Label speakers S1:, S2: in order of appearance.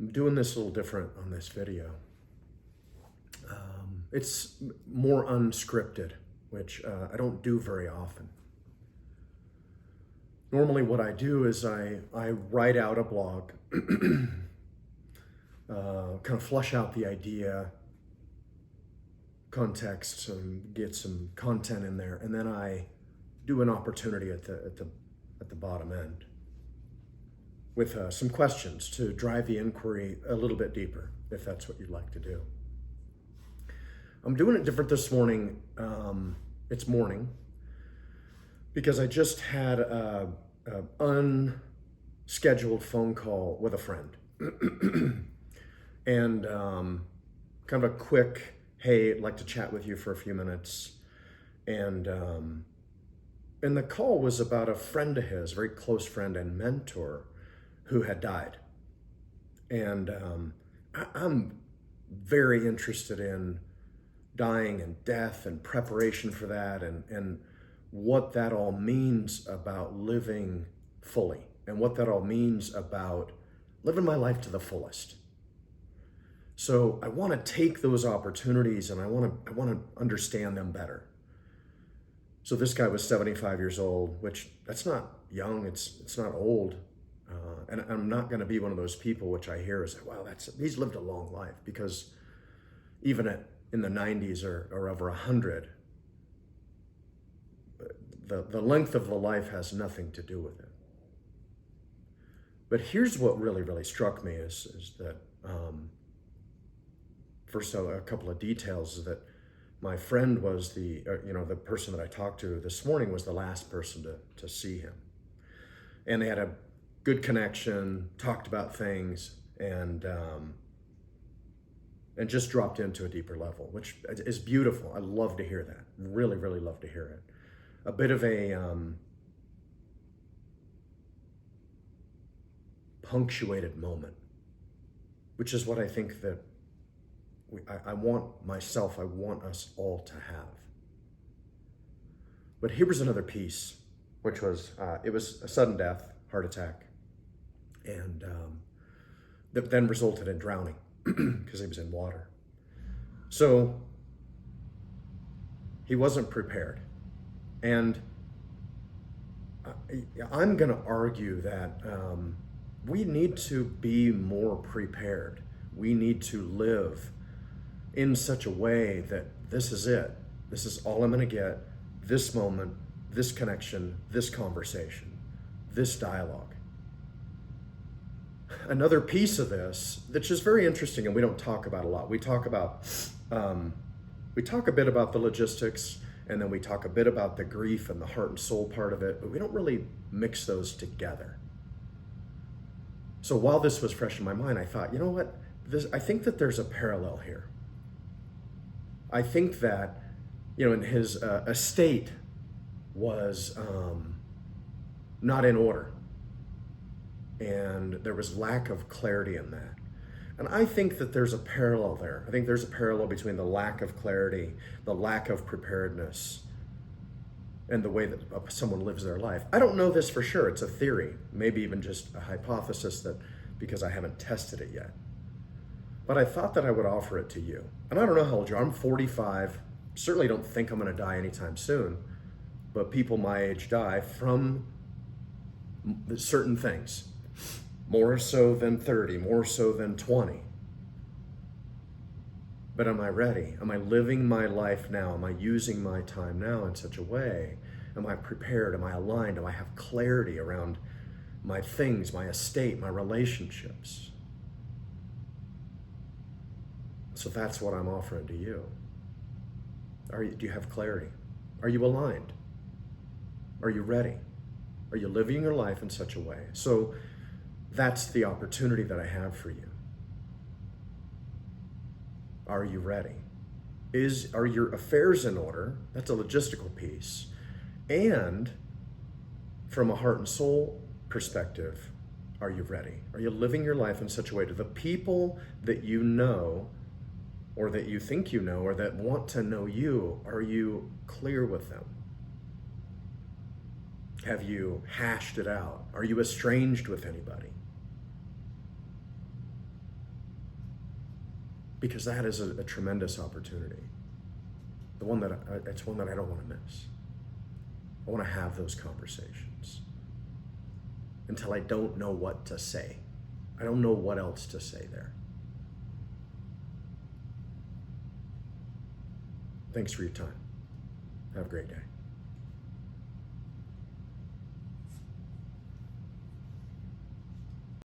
S1: I'm doing this a little different on this video. It's more unscripted, which I don't do very often. Normally what I do is I write out a blog, kind of flush out the idea, context, and get some content in there, and then I do an opportunity at the bottom end with some questions to drive the inquiry a little bit deeper, if that's what you'd like to do. I'm doing it different this morning. It's morning because I just had a unscheduled phone call with a friend, and kind of a quick, hey, I'd like to chat with you for a few minutes, and the call was about a friend of his, a very close friend and mentor, who had died. And I'm very interested in dying and death and preparation for that, and what that all means about living fully, and what that all means about living my life to the fullest. So I want to take those opportunities and I want to understand them better. So this guy was 75 years old, which that's not young, it's not old. And I'm not going to be one of those people which I hear is, wow, he's lived a long life, because even in the 90s or over 100, the length of the life has nothing to do with it. But here's what really, really struck me is that, first a couple of details, is that my friend was the person that I talked to this morning was the last person to see him. And they had a good connection, talked about things, and just dropped into a deeper level, which is beautiful. I love to hear that. Really, really love to hear it. A bit of a punctuated moment, which is what I think that I want us all to have. But here was another piece, which was, it was a sudden death, heart attack, and that then resulted in drowning because he was in water. So he wasn't prepared. And I'm going to argue that we need to be more prepared. We need to live in such a way that this is it. This is all I'm going to get. This moment, this connection, this conversation, this dialogue. Another piece of this that's just very interesting, and we don't talk about a lot. We talk a bit about the logistics, and then we talk a bit about the grief and the heart and soul part of it, but we don't really mix those together. So while this was fresh in my mind, I thought, you know what? I think that there's a parallel here. I think that, in his estate was not in order, and there was lack of clarity in that. And I think that there's a parallel there. I think there's a parallel between the lack of clarity, the lack of preparedness, and the way that someone lives their life. I don't know this for sure. It's a theory, maybe even just a hypothesis, that because I haven't tested it yet. But I thought that I would offer it to you. And I don't know how old you are. I'm 45. Certainly don't think I'm going to die anytime soon. But people my age die from certain things. More so than 30, more so than 20. But am I ready? Am I living my life now? Am I using my time now in such a way? Am I prepared? Am I aligned? Do I have clarity around my things, my estate, my relationships? So that's what I'm offering to you. Do you have clarity? Are you aligned? Are you ready? Are you living your life in such a way? So that's the opportunity that I have for you. Are you ready? Are your affairs in order? That's a logistical piece. And from a heart and soul perspective, are you ready? Are you living your life in such a way to the people that you know, or that you think you know, or that want to know you, are you clear with them? Have you hashed it out? Are you estranged with anybody? because that is a tremendous opportunity. It's one that I don't want to miss. I want to have those conversations until I don't know what to say. I don't know what else to say there. Thanks for your time. Have a great day.